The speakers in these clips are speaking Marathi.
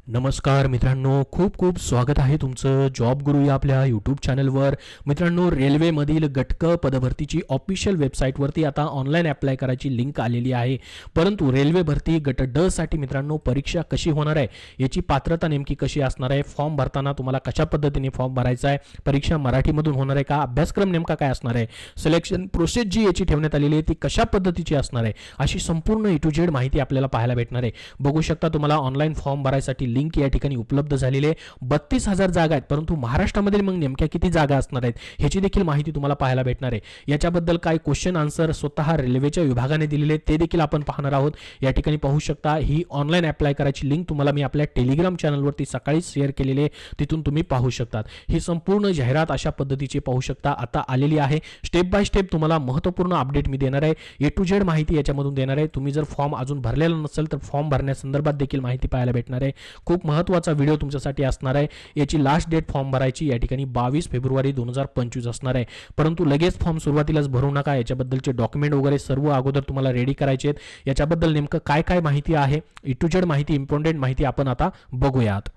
नमस्कार मित्रांनो, खूप खूप स्वागत आहे तुमचं जॉब गुरु या आपल्या यूट्यूब चॅनलवर. मित्रांनो, रेल्वेमधील गटक पदभरतीची ऑफिशियल वेबसाईटवरती आता ऑनलाईन अप्लाय करायची लिंक आलेली आहे. परंतु रेल्वे भरती गट ड साठी मित्रांनो परीक्षा कशी होणार आहे, याची पात्रता नेमकी कशी असणार आहे, फॉर्म भरताना तुम्हाला कशा पद्धतीने फॉर्म भरायचा आहे, परीक्षा मराठीमधून होणार आहे का, अभ्यासक्रम नेमका काय असणार आहे, सिलेक्शन प्रोसेस जी याची ठेवण्यात आलेली आहे ती कशा पद्धतीची असणार आहे, अशी संपूर्ण ए टू झेड माहिती आपल्याला पाहायला भेटणार आहे. बघू शकता तुम्हाला ऑनलाईन फॉर्म भरायसाठी लिंक या ठिकाणी उपलब्ध झालेली आहे. 32,000 जागा आहेत, परंतु महाराष्ट्रामध्ये मग नेमक्या किती जागा असणार आहेत ह्याची देखील माहिती तुम्हाला पाहायला भेटणार आहे. याच्याबद्दल काय क्वेश्चन आन्सर स्वतः रेल्वेच्या विभागाने दिलेले ते देखील आपण पाहणार आहोत. या ठिकाणी पाहू शकता ही ऑनलाईन अप्लाय करायची लिंक तुम्हाला मी आपल्या टेलिग्राम चॅनलवरती सकाळी शेअर केलेली आहे, तिथून तुम्ही पाहू शकता. ही संपूर्ण जाहिरात अशा पद्धतीची पाहू शकता आता आलेली आहे. स्टेप बाय स्टेप तुम्हाला महत्त्वपूर्ण अपडेट मी देणार आहे, ए टू झेड माहिती याच्यामधून देणार आहे. तुम्ही जर फॉर्म अजून भरलेला नसेल तर फॉर्म भरण्यासंदर्भात देखील माहिती पाहायला भेटणार आहे. खूप महत्त्वाचा व्हिडिओ तुमच्यासाठी असणार आहे. याची लास्ट डेट फॉर्म भरायची या ठिकाणी 22 फेब्रुवारी 2025 असणार आहे. परंतु लगेच फॉर्म सुरुवातीलाच भरू नका. याच्याबद्दलचे डॉक्युमेंट वगैरे सर्व अगोदर तुम्हाला रेडी करायचे आहेत. याच्याबद्दल नेमकं काय काय माहिती आहे, ए टू झेड माहिती, इम्पॉर्टंट माहिती आपण आता बघूयात.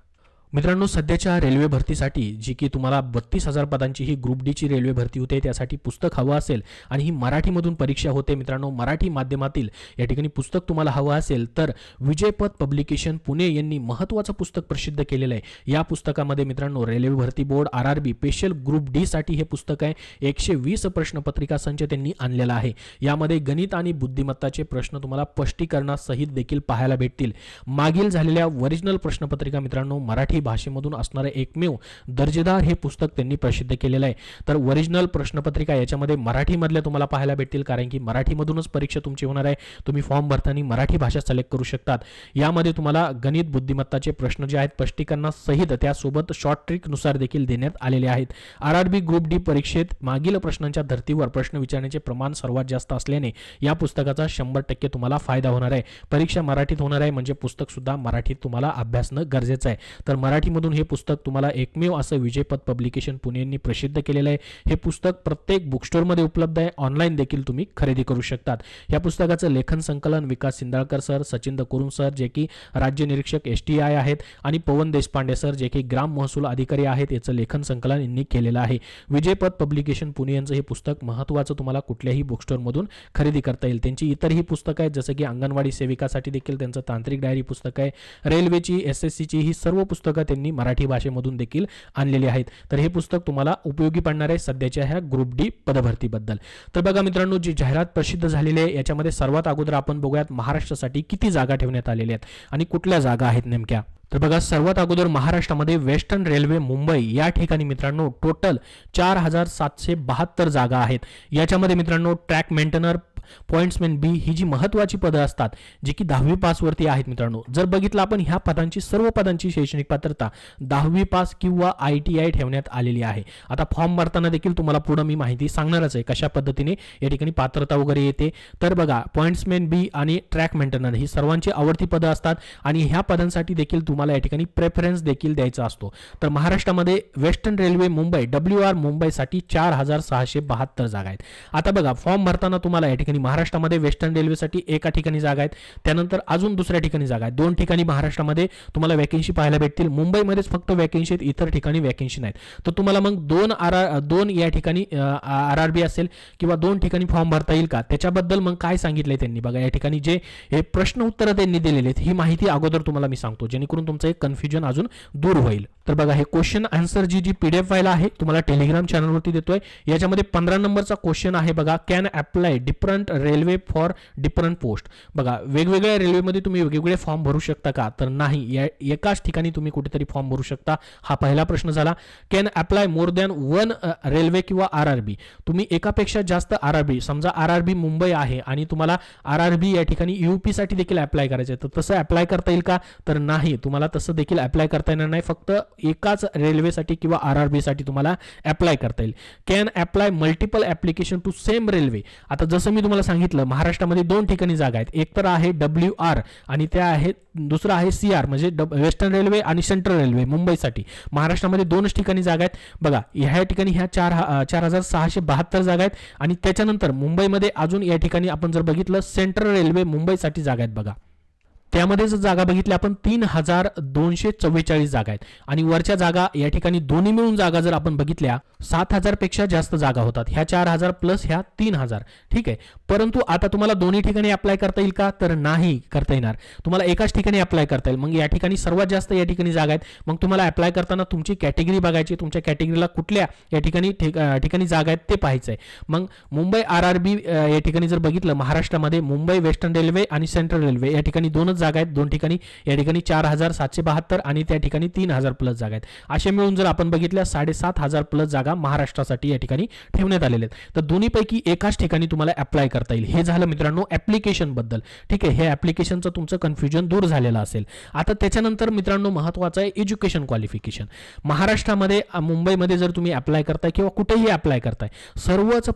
मित्रांनो, सध्याच्या रेल्वे भरतीसाठी जी की तुम्हाला 32,000 पदांची ही ग्रुप डी ची रेल्वे भरती होते, त्यासाठी पुस्तक हवं असेल आणि ही मराठीमधून परीक्षा होते. मित्रांनो, मराठी माध्यमातील या ठिकाणी पुस्तक तुम्हाला हवं असेल तर विजयपथ पब्लिकेशन पुणे यांनी महत्त्वाचं पुस्तक प्रसिद्ध केलेलं आहे. या पुस्तकामध्ये मित्रांनो रेल्वे भरती board RRB special group D साठी हे पुस्तक आहे. 120 प्रश्नपत्रिका संच त्यांनी आणलेला आहे. यामध्ये गणित आणि बुद्धिमत्ताचे प्रश्न तुम्हाला स्पष्टीकरणासहित देखील पाहायला भेटतील. मागील झालेल्या ओरिजिनल प्रश्नपत्रिका मित्रांनो मराठी भाषेमधून असणारे एकमेव दर्जेदार हे पुस्तक त्यांनी प्रसिद्ध केलेलं आहे. तर ओरिजिनल प्रश्नपत्रिका याच्यामध्ये मराठीमधल्या तुम्हाला पाहायला भेटतील, कारण की मराठीमधूनच परीक्षा तुमची होणार आहे. तुम्ही फॉर्म भरताना मराठी भाषा सिलेक्ट करू शकतात. यामध्ये तुम्हाला गणित बुद्धिमत्ताचे प्रश्न जे आहेत स्पष्टीकरणासहित त्यासोबत शॉर्ट ट्रिक नुसार देखील देण्यात आलेले आहेत. RRB ग्रुप डी परीक्षेत मागील प्रश्नांच्या धर्तीवर प्रश्न विचारण्याचे प्रमाण सर्वात जास्त असल्याने या पुस्तकाचा 100% तुम्हाला फायदा होणार आहे. परीक्षा मराठीत होणार आहे म्हणजे पुस्तक सुद्धा मराठीत तुम्हाला अभ्यासणं गरजेचं आहे. तर मराठीमधून हे पुस्तक तुम्हाला एकमेव असं विजयपथ पब्लिकेशन पुणे यांनी प्रसिद्ध केलेलं आहे. हे पुस्तक प्रत्येक बुक स्टोअरमध्ये उपलब्ध आहे. ऑनलाईन देखील तुम्ही खरेदी करू शकतात. या पुस्तकाचं लेखन संकलन विकास सिंदाळकर सर, सचिन कुरुन सर जे की राज्य निरीक्षक STI आहेत आणि पवन देशपांडे सर जे की ग्राम महसूल अधिकारी आहेत, याचं लेखन संकलन यांनी केलेलं आहे. विजयपथ पब्लिकेशन पुणे यांचं हे पुस्तक महत्त्वाचं तुम्हाला कुठल्याही बुक स्टोअरमधून खरेदी करता येईल. त्यांची इतरही पुस्तकं आहेत, जसं की अंगणवाडी सेविकासाठी देखील त्यांचं तांत्रिक डायरी पुस्तक आहे. रेल्वेची SSCची ही सर्व पुस्तकं त्यांनी मराठी भाषेमधून देखील आणलेली आहेत. तर हे पुस्तक तुम्हाला उपयोगी पडणार आहे सध्याच्या ह्या ग्रुप डी पदभरतीबद्दल. तर बघा मित्रांनो, जी जाहिरात प्रसिद्ध झालेली आहे याच्यामध्ये सर्वात अगोदर आपण बघूयात महाराष्ट्रासाठी किती जागा ठेवण्यात आलेल्या आहेत आणि कुठल्या जागा आहेत नेमक्या. तर बघा, सर्वात अगोदर महाराष्ट्रामध्ये वेस्टर्न रेल्वे मुंबई या ठिकाणी मित्रांनो टोटल 4,772 जागा आहेत. याच्यामध्ये मित्रांनो ट्रॅक मेंटेनर, पॉइंट्समॅन बी ही जी महत्त्वाची पदं असतात जी की 10वी पास वरती आहेत. मित्रांनो, जर बघितलं आपण ह्या पदांची सर्व पदांची शैक्षणिक पात्रता 10वी पास किंवा ITI ठेवण्यात आलेली आहे. आता फॉर्म भरताना देखील तुम्हाला पुढे मी माहिती सांगणारच आहे कशा पद्धतीने या ठिकाणी पात्रता वगैरे येते. तर बघा, पॉइंट्समॅन बी आणि ट्रॅक मेंटेनर ही सर्वांची आवडती पदं असतात आणि ह्या पदांसाठी देखील तुम्हाला या ठिकाणी प्रेफरन्स देखील द्यायचा असतो. तर महाराष्ट्रामध्ये वेस्टर्न रेल्वे मुंबई WR मुंबईसाठी 4,672 जागा आहेत. आता बघा, फॉर्म भरताना तुम्हाला या ठिकाणी महाराष्ट्रामध्ये वेस्टर्न रेल्वेसाठी एका ठिकाणी जागा आहेत, त्यानंतर अजून दुसऱ्या ठिकाणी जागा आहेत. 2 ठिकाणी महाराष्ट्रामध्ये तुम्हाला वॅकन्सी पाहायला भेटतील. मुंबईमध्येच फक्त वॅकन्सी आहेत, इतर ठिकाणी वॅकन्सी नाहीत. तर तुम्हाला मग दोन या ठिकाणी RRB असेल किंवा 2 ठिकाणी फॉर्म भरता येईल का, त्याच्याबद्दल मग काय सांगितलंय त्यांनी बघा. या ठिकाणी जे हे प्रश्न उत्तरं त्यांनी दिलेले आहेत ही माहिती अगोदर तुम्हाला मी सांगतो, जेणेकरून तुमचं एक कन्फ्युजन अजून दूर होईल. तर बघा, हे क्वेश्चन आन्सर जी PDF फाईल आहे तुम्हाला टेलिग्राम चॅनलवरती देतोय. याच्यामध्ये 15 नंबरचा क्वेश्चन आहे बघा, can apply different railway for different post. बघा, वेगवेगळ्या रेल्वेमध्ये तुम्ही वेगवेगळे फॉर्म भरू शकता का, तर नाही, या एकाच ठिकाणी तुम्ही कुठेतरी फॉर्म भरू शकता. हा पहिला प्रश्न झाला. Can apply more than 1 railway किंवा RRB, तुम्ही एकापेक्षा जास्त RRB, समजा RRB मुंबई आहे आणि तुम्हाला RRB या ठिकाणी UP साठी देखील अप्लाय करायचं आहे, तर तसं अप्लाय करता येईल का, तर नाही, तुम्हाला तसं देखील अप्लाय करता येणार नाही. फक्त एकाच रेल्वेसाठी किंवा RRB साठी तुम्हाला अप्लाय करता येईल. Can apply multiple application to same railway. आता जसं मी तुम्हाला सांगितलं, महाराष्ट्रामध्ये 2 ठिकाणी जागा आहेत. एक तर आहे WR आणि त्या आहेत, दुसरा आहे CR म्हणजे वेस्टर्न रेल्वे आणि सेंट्रल रेल्वे मुंबईसाठी. महाराष्ट्रामध्ये 2च ठिकाणी जागा आहेत. बघा, ह्या ठिकाणी ह्या 4,672 जागा आहेत आणि त्याच्यानंतर मुंबईमध्ये अजून या ठिकाणी आपण जर बघितलं सेंट्रल रेल्वे मुंबईसाठी जागा आहेत बघा. त्यामध्ये जर जागा बघितल्या आपण 3244 जागा आहेत आणि वरच्या जागा या ठिकाणी दोन्ही मिळून जागा जर आपण बघितल्या 7000 पेक्षा जास्त जागा होतात, ह्या 4000 प्लस ह्या 3000, ठीक आहे. परंतु आता तुम्हाला दोन्ही ठिकाणी अप्लाय करता येईल का, तर नाही करता येणार, तुम्हाला एकाच ठिकाणी अप्लाय करता येईल. मग या ठिकाणी सर्वात जास्त या ठिकाणी जागा आहेत, मग तुम्हाला अप्लाय करताना तुमची कॅटेगरी बघायची, तुमच्या कॅटेगरीला कुठल्या या ठिकाणी जागा आहेत ते पाहायचं आहे. मग मुंबई RRB या ठिकाणी जर बघितलं महाराष्ट्रामध्ये मुंबई वेस्टर्न रेल्वे आणि सेंट्रल रेल्वे या ठिकाणी दोनच जागा आहेत, दोन ठिकाणी या ठिकाणी 4772 आणि त्या ठिकाणी 3000 प्लस जागा आहेत. असे मिळून जर आपण बघितल्या 7500 प्लस जागा महाराष्ट्रासाठी या ठिकाणी ठेवण्यात आलेल्या आहेत. तर दोन्हीपैकी एकाच ठिकाणी तुम्हाला अप्लाय करता येईल. हे झालं मित्रांनो ऍप्लिकेशन बद्दल, ठीक आहे. हे ऍप्लिकेशनचं तुमचं कन्फ्युजन दूर झालेलं असेल. आता त्याच्यानंतर मित्रांनो महत्त्वाचं आहे एज्युकेशन क्वालिफिकेशन. महाराष्ट्रामध्ये मुंबईमध्ये जर तुम्ही अप्लाय करताय किंवा कुठेही अप्लाय करताय, सर्वच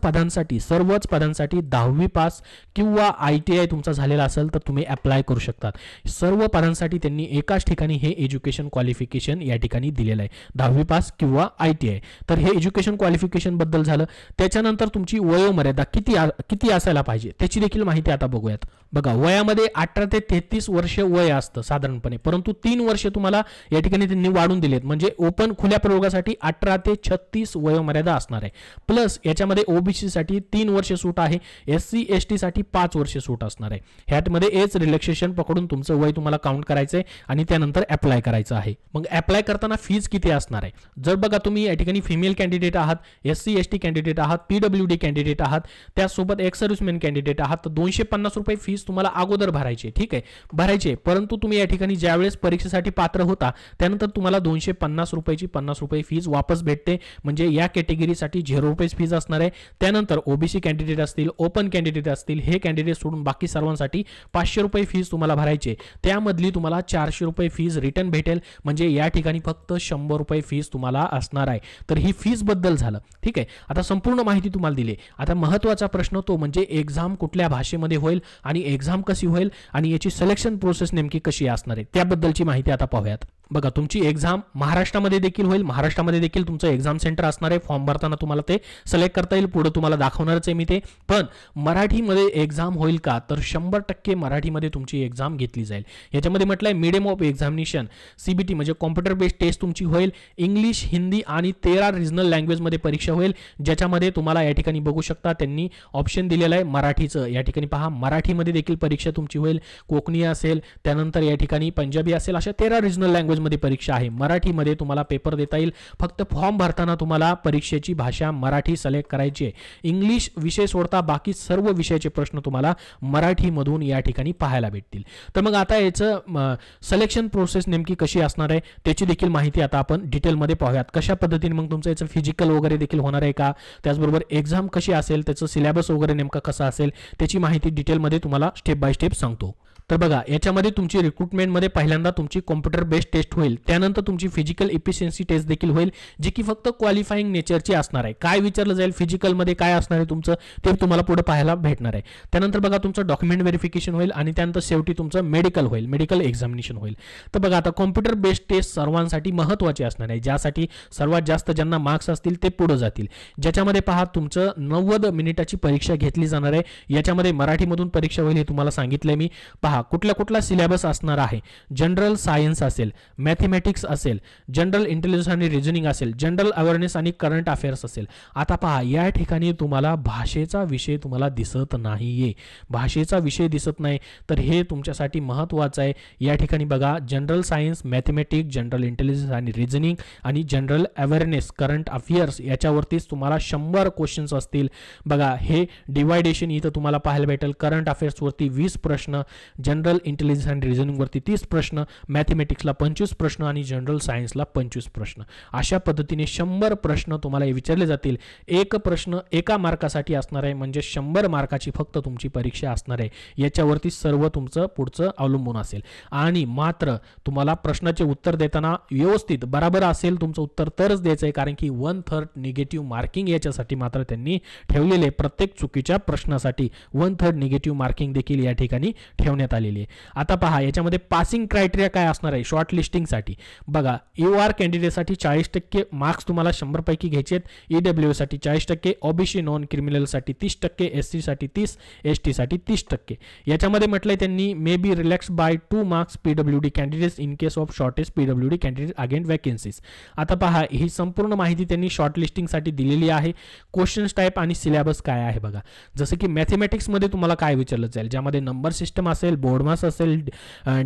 पदांसाठी 10वी पास किंवा ITI तुमचा झालेला असेल तर तुम्ही अप्लाय करू शकतात. सर्व पदांसाठी त्यांनी एकाच ठिकाणी हे एज्युकेशन क्वालिफिकेशन या ठिकाणी दिलेलं आहे, 10वी पास किंवा ITI. तर हे एज्युकेशन क्वालिफिकेशन बद्दल झालं. त्याच्यानंतर तुमची वयोमर्यादा किती असायला पाहिजे त्याची देखील माहिती आता बघूयात. बघा, वयामध्ये 18 ते 33 वर्ष वय असतं साधारणपणे, परंतु 3 वर्ष तुम्हाला या ठिकाणी त्यांनी वाढून दिलेत. म्हणजे ओपन खुल्या प्रयोगासाठी 18 ते 36 वयोमर्यादा असणार आहे. प्लस याच्यामध्ये OBC साठी 3 वर्ष सूट आहे, SC ST साठी 5 वर्ष सूट असणार आहे. ह्यामध्ये एज रिलॅक्सेशन पकडून तुमचं वय तुम्हाला काउंट करायचं आहे आणि त्यानंतर अप्लाय करायचं आहे. मग अप्लाय करताना फीज किती असणार आहे, जर बघा तुम्ही या ठिकाणी फिमेल कॅन्डिडेट आहात, SC ST कॅन्डिडेट आहात, PWD कॅन्डिडेट आहात, त्यासोबत एक्स सर्व्हिसमॅन कॅन्डिडेट आहात, तर 250 रुपये फीज तुम्हाला अगोदर भरायची, ठीक आहे, भरायचे. परंतु तुम्ही या ठिकाणी ज्यावेळेस परीक्षेसाठी पात्र होता त्यानंतर तुम्हाला 250 रुपयाची 50 रुपये फीज वापस भेटते. म्हणजे या कॅटेगरीसाठी 0 रुपये फीज असणार आहे. त्यानंतर OBC कॅन्डिडेट असतील, ओपन कॅन्डिडेट असतील, हे कॅन्डिडेट सोडून बाकी सर्वांसाठी 500 रुपये फीज तुम्हाला भरायचे. त्यामधली तुम्हाला 400 रुपये फीज रिटर्न भेटेल. म्हणजे या ठिकाणी फक्त 100 रुपये फीज तुम्हाला असणार आहे. तर ही फीज बद्दल झालं, ठीक आहे. आता संपूर्ण माहिती तुम्हाला दिली. आता महत्त्वाचा प्रश्न तो म्हणजे एक्झाम कुठल्या भाषेमध्ये होईल आणि एक्झाम कशी होईल आणि याची सिलेक्शन प्रोसेस नेमकी कशी असणार आहे त्याबद्दलची माहिती आता पाहूयात. बघा, तुमची एक्झाम महाराष्ट्रामध्ये देखील होईल, महाराष्ट्रामध्ये देखील तुमचं एक्झाम सेंटर असणार आहे. फॉर्म भरताना तुम्हाला ते सिलेक्ट करता येईल, पुढे तुम्हाला दाखवणारच आहे मी ते. पण मराठीमध्ये एक्झाम होईल का, तर 100% मराठीमध्ये तुमची एक्झाम घेतली जाईल. याच्यामध्ये म्हटलंय मीडियम ऑफ एक्झामिनेशन CBT म्हणजे कॉम्प्युटर बेस्ड टेस्ट तुमची होईल. इंग्लिश, हिंदी आणि 13 रिजनल लँग्वेजमध्ये परीक्षा होईल, ज्याच्यामध्ये तुम्हाला या ठिकाणी बघू शकता त्यांनी ऑप्शन दिलेलं आहे मराठीचं. या ठिकाणी पहा, मराठीमध्ये देखील परीक्षा तुमची होईल, कोकणी असेल, त्यानंतर या ठिकाणी पंजाबी असेल, अशा 13 रिजनल लँग्वेज मध्ये परीक्षा आहे. मराठीमध्ये तुम्हाला पेपर देता येईल. फक्त फॉर्म भरताना तुम्हाला परीक्षेची भाषा मराठी सिलेक्ट करायची आहे. इंग्लिश विषय सोडता बाकी सर्व विषयाचे प्रश्न तुम्हाला मराठीमधून या ठिकाणी पाहायला भेटतील. तर मग आता याचं सिलेक्शन प्रोसेस नेमकी कशी असणार आहे त्याची देखील माहिती आता आपण डिटेलमध्ये पाहूयात. कशा पद्धतीने मग तुमचं याचं फिजिकल वगैरे देखील होणार आहे का, त्याचबरोबर एक्झाम कशी असेल, त्याचं सिलेबस वगैरे नेमका कसा असेल त्याची माहिती डिटेलमध्ये तुम्हाला स्टेप बाय स्टेप सांगतो. तर बघा, याच्यामध्ये तुमची रिक्रुटमेंटमध्ये पहिल्यांदा तुमची कॉम्प्युटर बेस्ड टेस्ट होईल. त्यानंतर तुमची फिजिकल इफिशियन्सी टेस्ट देखील होईल, जी की फक्त क्वालिफाईंग नेचरची असणार आहे. काय विचारलं जाईल फिजिकलमध्ये काय असणार आहे तुमचं ते तुम्हाला पुढे पाहायला भेटणार आहे. त्यानंतर बघा, तुमचं डॉक्युमेंट व्हेरिफिकेशन होईल आणि त्यानंतर शेवटी तुमचं मेडिकल होईल, मेडिकल एक्झामिनेशन होईल. तर बघा, आता कॉम्प्युटर बेस्ड टेस्ट सर्वांसाठी महत्त्वाची असणार आहे, ज्यासाठी सर्वात जास्त ज्यांना मार्क्स असतील ते पुढे जातील. ज्याच्यामध्ये पहा, तुमचं 90 मिनिटाची परीक्षा घेतली जाणार आहे. याच्यामध्ये मराठीमधून परीक्षा होईल हे तुम्हाला सांगितलंय मी. पहा, कुठला सिलेबस असणार आहे. जनरल सायन्स असेल, मॅथमॅटिक्स असेल, जनरल इंटेलिजन्स आणि रिजनिंग असेल, जनरल अवेअरनेस आणि करंट अफेअर्स असेल. आता पहा, या ठिकाणी तुम्हाला भाषेचा विषय तुम्हाला दिसत नाहीये, भाषेचा विषय दिसत नाही, तर हे तुमच्यासाठी महत्त्वाचं आहे. या ठिकाणी बघा, general science, mathematics, general intelligence आणि रिजनिंग आणि जनरल अवेअरनेस, करंट अफेअर्स याच्यावरतीच तुम्हाला 100 क्वेश्चन्स असतील. बघा, हे डिवायडेशन इथं तुम्हाला पाहायला भेटेल. करंट अफेअर्सवरती 20 प्रश्न, जनरल इंटेलिजन्स आणि रिजनिंग वरती 30 प्रश्न, मॅथमॅटिक्सला 25 प्रश्न आणि जनरल सायन्सला 25 प्रश्न. अशा पद्धतीने 100 प्रश्न तुम्हाला विचारले जातील. एक प्रश्न एका मार्कासाठी असणार आहे, म्हणजे 100 मार्काची फक्त तुमची परीक्षा असणार आहे. याच्यावरती सर्व तुमचं पुढचं अवलंबून असेल. आणि मात्र तुम्हाला प्रश्नाचे उत्तर देताना व्यवस्थित बराबर असेल तुमचं उत्तर तरच द्यायचं आहे, कारण की 1/3 निगेटिव्ह मार्किंग याच्यासाठी मात्र त्यांनी ठेवलेले. प्रत्येक चुकीच्या प्रश्नासाठी 1/3 निगेटिव्ह मार्किंग देखील या ठिकाणी ठेवण्यात देण्यात आलेली आहे. आता पहा याच्यामध्ये पासिंग क्रायटेरिया काय असणार आहे शॉर्ट लिस्टिंगसाठी. बघा UR कॅन्डिडेटसाठी 40% मार्क्स तुम्हाला 100 पैकी घ्यायचे आहेत, EWS साठी 40%, OBC नॉन क्रिमिनलसाठी 30%, SC साठी 30%, ST साठी 30%. याच्यामध्ये म्हटलंय त्यांनी may be relax by 2 marks PWD candidates in case of shortage PWD candidate against vacancies. आता पहा ही संपूर्ण माहिती त्यांनी शॉर्ट लिस्टिंगसाठी दिलेली आहे. क्वेश्चन्स टाईप आणि सिलेबस काय आहे बघा. जसं की मॅथमॅटिक्समध्ये तुम्हाला काय विचारलं जाईल, ज्यामध्ये नंबर सिस्टम असेल, बोर्डमास असेल,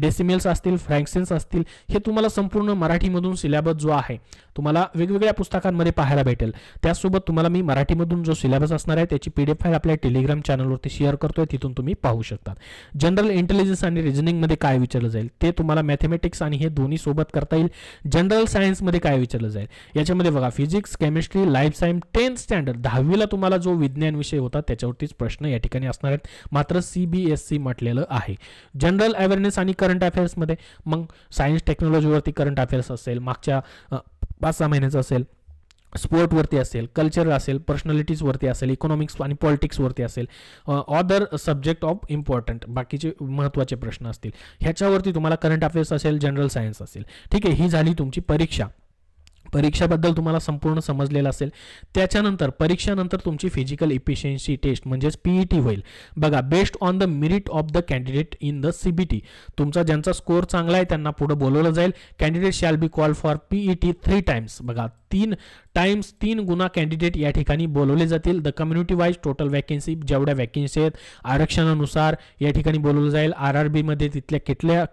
डेसिमल्स असतील, फ्रॅक्शन्स असतील, हे तुम्हाला संपूर्ण मराठीमधून सिलेबस जो आहे तुम्हाला वेगवेगळ्या पुस्तकांमध्ये पाहायला भेटेल. त्यासोबत तुम्हाला मी मराठीमधून जो सिलेबस असणार आहे त्याची PDF फाईल आपल्या टेलिग्राम चॅनलवरती शेअर करतोय, तिथून तुम्ही पाहू शकता. जनरल इंटेलिजन्स आणि रिझनिंगमध्ये काय विचारलं जाईल ते तुम्हाला मॅथमॅटिक्स आणि हे दोन्ही सोबत करता येईल. जनरल सायन्समध्ये काय विचारलं जाईल याच्यामध्ये बघा physics, chemistry, life science, 10th standard 10वीला तुम्हाला जो विज्ञान विषय होता त्याच्यावरतीच प्रश्न या ठिकाणी असणार आहेत, मात्र CBSE म्हटलेलं आहे. जनरल अवेअरनेस आणि करंट अफेअर्समध्ये मग सायन्स टेक्नॉलॉजीवरती करंट अफेअर्स असेल, मागच्या 5-6 महिन्याचं असेल, स्पोर्टवरती असेल, कल्चर असेल, पर्सनॅलिटीजवरती असेल, इकॉनॉमिक्स आणि पॉलिटिक्सवरती असेल, अदर सब्जेक्ट ऑफ इम्पॉर्टंट बाकीचे महत्त्वाचे प्रश्न असतील, ह्याच्यावरती तुम्हाला करंट अफेअर्स असेल, जनरल सायन्स असेल. ठीक आहे, ही झाली तुमची परीक्षा. परीक्षाबद्दल तुम्हाला संपूर्ण समजलेलं असेल. त्याच्यानंतर परीक्षानंतर तुमची फिजिकल इफिशियन्सी टेस्ट म्हणजेच PET होईल. बघा based on the merit of the candidate in the CBT, तुमचा ज्यांचा स्कोअर चांगला आहे त्यांना पुढे बोलवलं जाईल. Candidate shall be call for PET 3 times. बघा 3 टाइम्स 3 गुणा कॅन्डिडेट या ठिकाणी बोलवले जातील. The community wise total vacancy, जेवढ्या वॅकेन्सी आहेत आरक्षणानुसार या ठिकाणी बोलवलं जाईल. RRB मध्ये तिथल्या कितल्या,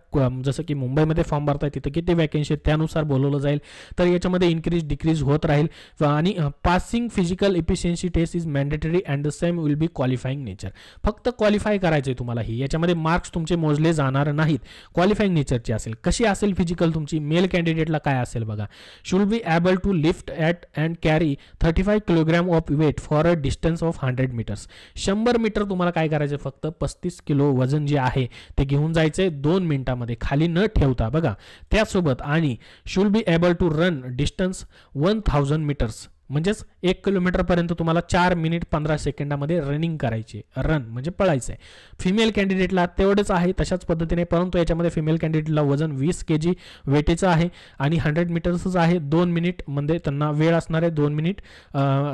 जसं की मुंबईमध्ये फॉर्म भरताय तिथं किती वॅकेन्सी आहेत त्यानुसार बोलवलं जाईल. तर याच्यामध्ये इन्क्रीज डिक्रीज होत राहील. आणि passing physical efficiency test is mandatory and the same will be qualifying nature. फक्त क्वालिफाय करायचे तुम्हाला. ही याच्यामध्ये मार्क्स तुमचे मोजले जाणार नाहीत, क्वालिफाईंग नेचरची असेल. कशी असेल फिजिकल तुमची, मेल कॅन्डिडेटला काय असेल बघा, should be able to lift at and carry 35 kilogram of weight for a distance of 100 meters. 100 meter तुम्हाला काय करायचं, फक्त 35 किलो वजन जे आहे ते घेऊन जायचंय 2 मिनिटांमध्ये खाली न ठेवता. बघा त्यासोबत आणि should be able to run distance 1000 meters, म्हणजेच 1 किलोमीटरपर्यंत तुम्हाला 4 मिनिट 15 सेकंदामध्ये रनिंग करायची. रन म्हणजे पळायचं आहे. फिमेल कॅन्डिडेटला तेवढंच आहे तशाच पद्धतीने, परंतु याच्यामध्ये फिमेल कॅन्डिडेटला वजन 20 kg वेटेचं आहे आणि 100 मीटर्सच आहे. 2 मिनिट म्हणजे त्यांना वेळ असणार आहे, 2 मिनिट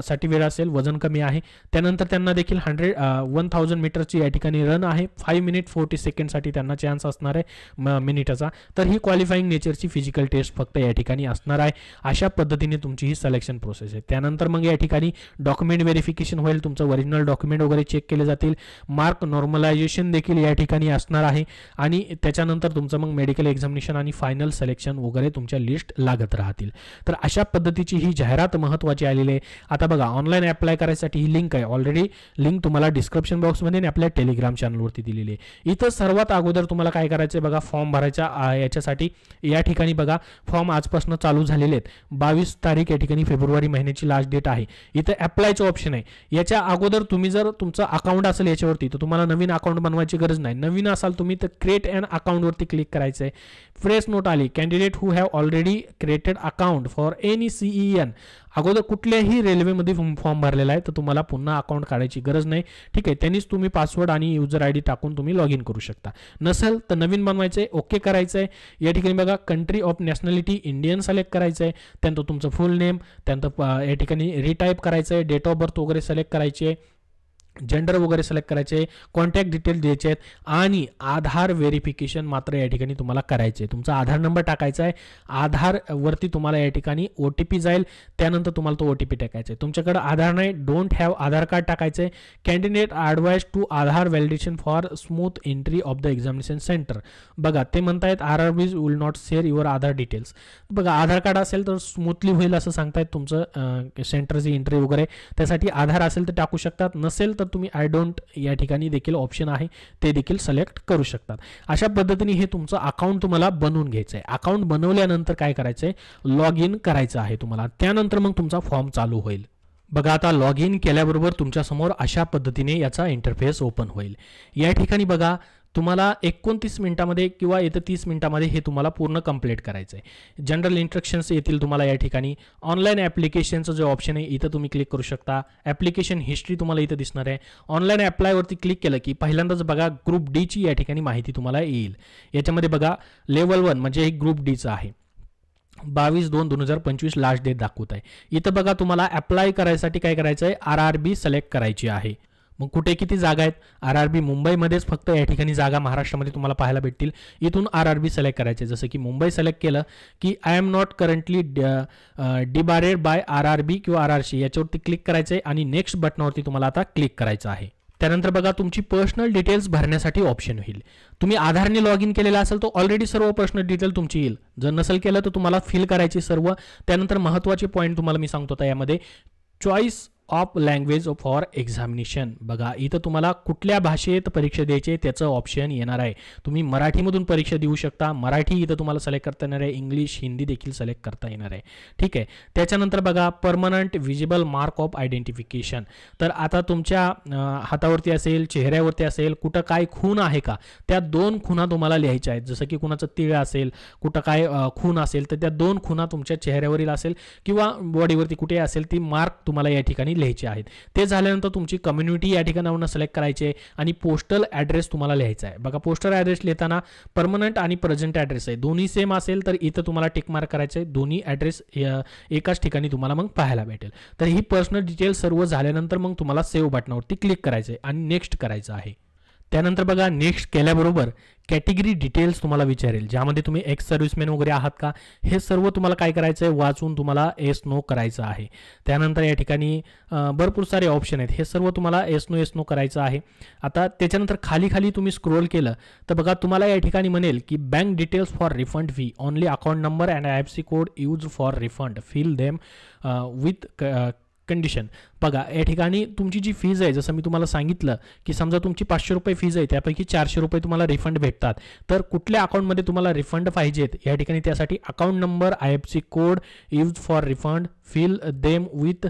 साठी वेळ असेल, वजन कमी आहे. त्यानंतर त्यांना देखील 1000 मीटरची या ठिकाणी रन आहे. 5 मिनिट 40 सेकंडसाठी त्यांना चान्स असणार आहे मिनिटाचा. तर ही क्वालिफाईंग नेचरची फिजिकल टेस्ट फक्त या ठिकाणी असणार आहे. अशा पद्धतीने तुमची ही सिलेक्शन प्रोसेस आहे. त्यानंतर मग या ठिकाणी डॉक्युमेंट व्हेरिफिकेशन होईल, तुमचं ओरिजिनल डॉक्युमेंट वगैरे चेक केले जातील. मार्क नॉर्मलायझेशन देखील या ठिकाणी असणार आहे आणि त्याच्यानंतर तुमचं मग मेडिकल एक्झामिनेशन आणि फायनल सिलेक्शन वगैरे तुमच्या लिस्ट लागत राहतील. तर अशा पद्धतीची ही जाहिरात महत्त्वाची आलेली आहे. आता बघा ऑनलाईन अप्लाय करायसाठी ही लिंक आहे, ऑलरेडी लिंक तुम्हाला डिस्क्रिप्शन बॉक्समध्ये आणि आपल्या टेलिग्राम चॅनलवरती दिलेली आहे. इथं सर्वात अगोदर तुम्हाला काय करायचं आहे बघा, फॉर्म भरायचा. याच्यासाठी या ठिकाणी बघा फॉर्म आजपासून चालू झालेले आहेत. 22 तारीख या ठिकाणी फेब्रुवारी महिन्याची लास्ट डेट आहे. इथे अप्लायचं ऑप्शन आहे. याच्या अगोदर तुम्ही जर तुमचं अकाउंट असेल याच्यावरती तर तुम्हाला नवीन अकाउंट बनवायची गरज नाही. नवीन असाल तुम्ही तर क्रिएट अन अकाउंट वरती क्लिक करायचं आहे. फ्रेश नोट आली, candidate who have already created account for any CEN, अगोदर कुठल्याही रेल्वेमध्ये फॉर्म भरलेला आहे तर तुम्हाला पुन्हा अकाउंट काढायची गरज नाही. ठीक आहे, त्यांनीच तुम्ही पासवर्ड आणि युजर ID टाकून तुम्ही लॉग इन करू शकता. नसेल तर नवीन बनवायचं आहे, ओके करायचं आहे. या ठिकाणी बघा country of nationality Indian select करायचं आहे. त्यानंतर तुमचं फुल नेम, त्यानंतर या ठिकाणी रिटाईप करायचं आहे, डेट ऑफ बर्थ वगैरे सिलेक्ट करायची आहे, जेंडर वगैरे सिलेक्ट करायचे, कॉन्टॅक्ट डिटेल द्यायचे आहेत आणि आधार व्हेरिफिकेशन मात्र या ठिकाणी तुम्हाला करायचे. तुमचा आधार नंबर टाकायचा आहे. आधारवरती तुम्हाला या ठिकाणी OTP जाईल, त्यानंतर तुम्हाला तो OTP टाकायचा आहे. तुमच्याकडे आधार नाही, डोंट हॅव आधार कार्ड टाकायचं आहे. Candidate advise to Aadhaar validation for smooth entry of the examination centre. बघा ते म्हणतायत RRBs will not share your Aadhaar details. बघा आधार कार्ड असेल तर स्मूथली होईल असं सांगतायत तुमचं सेंटरची एंट्री वगैरे. त्यासाठी आधार असेल तर टाकू शकतात, नसेल तर तुम्ही आय डोंट या ठिकाणी देखील ऑप्शन आहे ते देखील सिलेक्ट करू शकतात. अशा पद्धतीने हे तुमचं अकाउंट तुम्हाला बनवून घ्यायचं आहे. अकाउंट बनवल्यानंतर काय करायचं आहे, लॉग इन करायचं आहे तुम्हाला. त्यानंतर मग तुमचा फॉर्म चालू होईल. बघा आता लॉग इन केल्याबरोबर तुमच्यासमोर अशा पद्धतीने याचा इंटरफेस ओपन होईल. या ठिकाणी बघा तुम्हाला 29 मिनिटामध्ये किंवा येत्या 30 मिनिटामध्ये हे तुम्हाला पूर्ण कंप्लीट करायचं आहे. जनरल इन्स्ट्रक्शन्स येतील तुम्हाला या ठिकाणी. ऑनलाईन ॲप्लिकेशनचं जे ऑप्शन आहे इथं तुम्ही क्लिक करू शकता. ॲप्लिकेशन हिस्ट्री तुम्हाला इथं दिसणार आहे. ऑनलाईन अप्लायवरती क्लिक केलं की पहिल्यांदाच बघा ग्रुप डीची या ठिकाणी माहिती तुम्हाला येईल. याच्यामध्ये बघा लेवल 1 म्हणजे हे ग्रुप डीचं आहे. 22/2/2025 लास्ट डेट दाखवत आहे. इथं बघा तुम्हाला अप्लाय करायसाठी काय करायचं आहे, RRB सिलेक्ट करायची आहे. मग कुठे किती जागा आहेत, RRB मुंबईमध्येच फक्त या ठिकाणी जागा महाराष्ट्रामध्ये तुम्हाला पाहायला भेटतील. इथून RRB सिलेक्ट करायचे. जसं की मुंबई सिलेक्ट केलं की I am not currently debarred by RRB किंवा RRC याच्यावरती क्लिक करायचं आहे आणि नेक्स्ट बटनावरती तुम्हाला आता क्लिक करायचं आहे. त्यानंतर बघा तुमची पर्सनल डिटेल्स भरण्यासाठी ऑप्शन होईल. तुम्ही आधारने लॉग इन केलेला असेल तर ऑलरेडी सर्व पर्सनल डिटेल तुमची येईल. जर नसेल केलं तर तुम्हाला फिल करायची सर्व. त्यानंतर महत्त्वाचे पॉईंट तुम्हाला मी सांगतो आता यामध्ये choice of language for examination. बघा इथं तुम्हाला कुठल्या भाषेत परीक्षा द्यायची त्याचं ऑप्शन येणार आहे. तुम्ही मराठीमधून परीक्षा देऊ शकता. मराठी इथं तुम्हाला सिलेक्ट करता येणार आहे. इंग्लिश हिंदी देखील सिलेक्ट करता येणार आहे. ठीक आहे. त्याच्यानंतर बघा permanent visible mark of identification. तर आता तुमच्या हातावरती असेल चेहऱ्यावरती असेल कुठं काय खून आहे का त्या 2 खुणा तुम्हाला लिहायच्या आहेत. जसं की कुणाचं तिळ असेल कुठं काय खून असेल तर त्या 2 खुणा तुमच्या चेहऱ्यावरील असेल किंवा बॉडीवरती कुठे असेल ती मार्क तुम्हाला या ठिकाणी लिहायचे आहेत. ते झाल्यानंतर तुमची कम्युनिटी या ठिकाणावरून सिलेक्ट करायची आहे आणि पोस्टल ॲड्रेस तुम्हाला लिहायचा आहे. बघा पोस्टल ॲड्रेस लिहिताना परमनंट आणि प्रेझेंट ॲड्रेस आहे दोन्ही सेम असेल तर इथं तुम्हाला टिक मार्क करायचं आहे. दोन्ही ॲड्रेस एकाच ठिकाणी तुम्हाला मग पाहायला भेटेल. तर ही पर्सनल डिटेल सर्व झाल्यानंतर मग तुम्हाला सेव्ह बटनावरती क्लिक करायचं आहे आणि नेक्स्ट करायचं आहे. त्यानंतर बघा नेक्स्ट केल्याबरोबर कॅटेगरी डिटेल्स तुम्हाला विचारेल, ज्यामध्ये तुम्ही एक्स सर्व्हिसमॅन वगैरे आहात का हे सर्व तुम्हाला काय करायचं आहे वाचून तुम्हाला येस नो करायचं आहे. त्यानंतर या ठिकाणी भरपूर सारे ऑप्शन आहेत. हे सर्व तुम्हाला येस नो करायचं आहे. आता त्याच्यानंतर खाली खाली तुम्ही स्क्रोल केलं तर बघा तुम्हाला या ठिकाणी म्हणेल की bank details for refund fee only account number and IFSC code use for refund fill them with condition. बघा या ठिकाणी तुमची जी फीज आहे जसं मी तुम्हाला सांगितलं की समजा तुमची 500 रुपये फीज आहे त्यापैकी 400 रुपये तुम्हाला रिफंड भेटतात. तर कुठल्या अकाउंटमध्ये तुम्हाला रिफंड पाहिजेत या ठिकाणी त्यासाठी account number IFSC code use for refund fill them with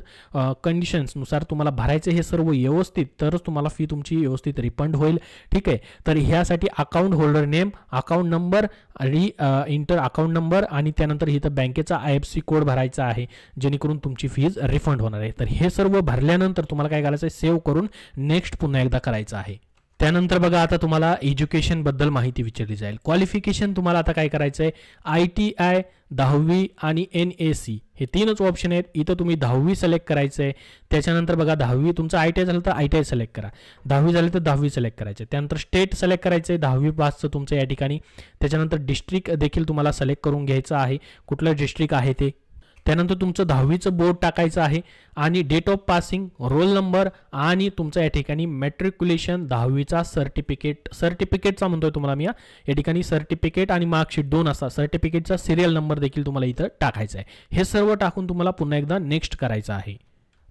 कंडिशन्सनुसार तुम्हाला भरायचं हे सर्व व्यवस्थित तरच तुम्हाला फी तुमची व्यवस्थित रिफंड होईल. ठीक आहे. तर ह्यासाठी account holder name account number inter account number आणि त्यानंतर इथं बँकेचा IFSC कोड भरायचा आहे जेणेकरून तुमची फीज रिफंड होणार आहे. तर हे सर्व भरल्यानंतर तुम्हाला काय करायचं आहे सेव्ह करून नेक्स्ट पुन्हा एकदा करायचं आहे. त्यानंतर बघा आता तुम्हाला एज्युकेशन बद्दल माहिती विचारली जाईल. क्वालिफिकेशन तुम्हाला आता काय करायचं आहे ITI 10वी आणि NAC हे 3च ऑप्शन आहेत. इथं तुम्ही 10वी सिलेक्ट करायचं आहे. त्याच्यानंतर बघा 10वी तुमचं ITI झालं तर ITI सिलेक्ट करा. 10वी झाली तर 10वी सिलेक्ट करायचं. त्यानंतर स्टेट सिलेक्ट करायचं आहे 10वी पासचं तुमचं या ठिकाणी. त्याच्यानंतर डिस्ट्रिक्ट देखील तुम्हाला सिलेक्ट करून घ्यायचं आहे कुठलं डिस्ट्रिक्ट आहे ते. त्यानंतर तुमचं 10वीचं बोर्ड टाकायचं आहे आणि date of passing roll number आणि तुमचं या ठिकाणी मॅट्रिक्युलेशन 10वीचा सर्टिफिकेटचा म्हणतोय तुम्हाला मी या ठिकाणी सर्टिफिकेट आणि मार्कशीट 2 असा सर्टिफिकेटचा सिरियल नंबर देखील तुम्हाला इथं टाकायचा आहे. हे सर्व टाकून तुम्हाला पुन्हा एकदा नेक्स्ट करायचं आहे.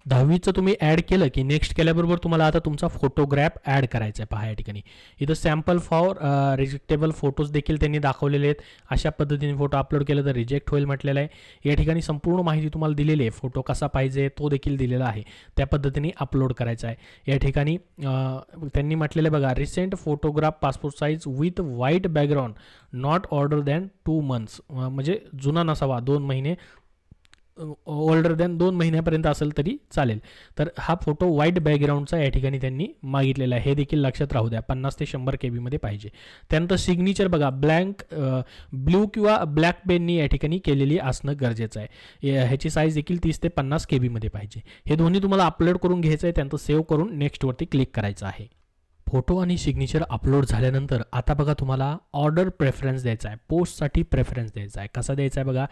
10वीचं तुम्ही ॲड केलं की नेक्स्ट केल्याबरोबर तुम्हाला आता तुमचा फोटोग्राफ ॲड करायचा आहे. पहा या ठिकाणी इथं सॅम्पल फॉर रिजेक्टेबल फोटोज देखील त्यांनी दाखवलेले आहेत. अशा पद्धतीने फोटो अपलोड केलं तर रिजेक्ट होईल म्हटलेलं आहे. या ठिकाणी संपूर्ण माहिती तुम्हाला दिलेली आहे. फोटो कसा पाहिजे तो देखील दिलेला आहे. त्या पद्धतीने अपलोड करायचा आहे. या ठिकाणी त्यांनी म्हटलेलं आहे बघा recent photograph passport size with white background not order than 2 months म्हणजे जुना नसावा 2 महिने ओल्डर दॅन 2 महिन्यापर्यंत असेल तरी चालेल. तर हा फोटो व्हाईट बॅकग्राऊंडचा या ठिकाणी त्यांनी मागितलेला आहे. हे देखील लक्षात राहू द्या. 50 ते 100 KB मध्ये पाहिजे. त्यानंतर सिग्नेचर बघा ब्ल्यू किंवा ब्लॅक पेननी या ठिकाणी केलेली असणं गरजेचं आहे. ह्याची साईज देखील 30 ते 50 KB मध्ये पाहिजे. हे दोन्ही तुम्हाला अपलोड करून घ्यायचं आहे. त्यानंतर सेव्ह करून नेक्स्टवरती क्लिक करायचं आहे. फोटो आणि सिग्नेचर अपलोड झाल्यानंतर आता बघा तुम्हाला ऑर्डर प्रेफरन्स द्यायचा आहे. पोस्टसाठी प्रेफरन्स द्यायचा आहे. कसा द्यायचा आहे बघा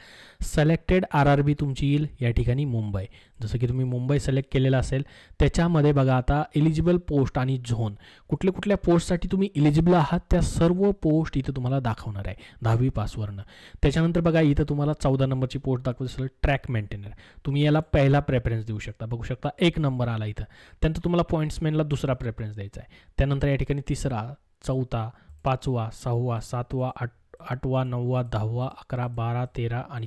सिलेक्टेड RRB तुमची येईल या ठिकाणी मुंबई. जसं की तुम्ही मुंबई सिलेक्ट केलेलं असेल त्याच्यामध्ये बघा आता एलिजिबल पोस्ट आणि झोन कुठल्या पोस्टसाठी तुम्ही एलिजिबल आहात त्या सर्व पोस्ट इथं तुम्हाला दाखवणार आहे 10वी पासवरनं. त्याच्यानंतर बघा इथं तुम्हाला 14 नंबरची पोस्ट दाखवत असेल ट्रॅक मेंटेनर. तुम्ही याला पहिला प्रेफरन्स देऊ शकता. बघू शकता 1 नंबर आला इथं. त्यानंतर तुम्हाला पॉईंट्समॅनला दुसरा प्रेफरन्स द्यायचा आहे. त्यानंतर या ठिकाणी 3रा 4था 5वा 6वा 7वा 8वा 9वा 10वा 11 12 13 आणि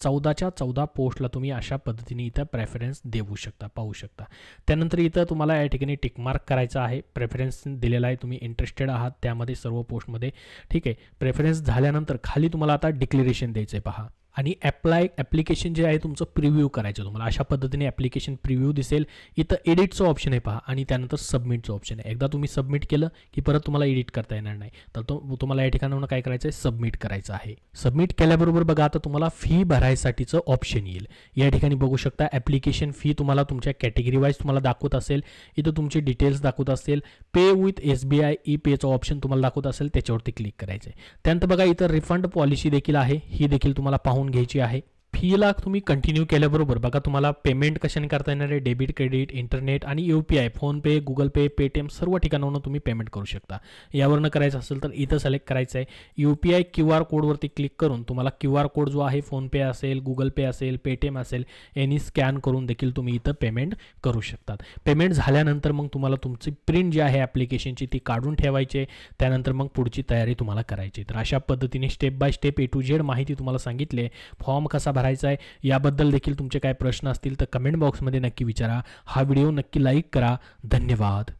14च्या 14 पोस्टला तुम्ही अशा पद्धतीने इथं प्रेफरन्स देऊ शकता, पाहू शकता. त्यानंतर इथं तुम्हाला या ठिकाणी टिकमार्क करायचा आहे. प्रेफरन्स दिलेला आहे, तुम्ही इंटरेस्टेड आहात त्यामध्ये सर्व पोस्टमध्ये. ठीक आहे. प्रेफरन्स झाल्यानंतर खाली तुम्हाला आता डिक्लेरेशन द्यायचं आहे पहा. आणि ॲप्लिकेशन जे आहे तुमचं प्रिव्ह्यू करायचं तुम्हाला. अशा पद्धतीने ॲप्लिकेशन प्रिव्ह्यू दिसेल. इथं एडिटचं ऑप्शन आहे पहा आणि त्यानंतर सबमिटचं ऑप्शन आहे. एकदा तुम्ही सबमिट केलं की परत तुम्हाला एडिट करता येणार नाही. तर तुम्हाला या ठिकाणाहून काय करायचं आहे, सबमिट करायचं आहे. सबमिट केल्याबरोबर बघा आता तुम्हाला फी भरायसाठीचं ऑप्शन येईल. या ठिकाणी बघू शकता ॲप्लिकेशन फी तुम्हाला तुमच्या कॅटेगरी वाईज तुम्हाला दाखवत असेल. इथं तुमचे डिटेल्स दाखवत असेल. पे विथ SBI ई-पेचं ऑप्शन तुम्हाला दाखवत असेल, त्याच्यावरती क्लिक करायचं आहे. त्यानंतर बघा इथं रिफंड पॉलिसी देखील आहे, ही देखील तुम्हाला पाहून घ्यायची आहे. फीला तुम्ही कंटिन्यू केल्याबरोबर बघा तुम्हाला पेमेंट कशाने करता येणार आहे, डेबिट, क्रेडिट, इंटरनेट आणि UPI, फोनपे, गुगल पे, पेटीएम सर्व ठिकाणावरून तुम्ही पेमेंट करू शकता. यावरनं करायचं असेल तर इथं सिलेक्ट करायचं आहे. UPI QR कोडवरती क्लिक करून तुम्हाला QR कोड जो आहे फोनपे असेल, गुगल पे असेल, पेटीएम असेल, यांनी स्कॅन करून देखील तुम्ही इथं पेमेंट करू शकतात. पेमेंट झाल्यानंतर मग तुम्हाला तुमची प्रिंट जी आहे ॲप्लिकेशनची ती काढून ठेवायची. त्यानंतर मग पुढची तयारी तुम्हाला करायची. तर अशा पद्धतीने step by step A to Z माहिती तुम्हाला सांगितली. फॉर्म कसा भरायचा आहे याबद्दल देखील तुमचे काय प्रश्न असतील तर कमेंट बॉक्समध्ये नक्की विचारा. हा व्हिडिओ नक्की लाईक करा. धन्यवाद.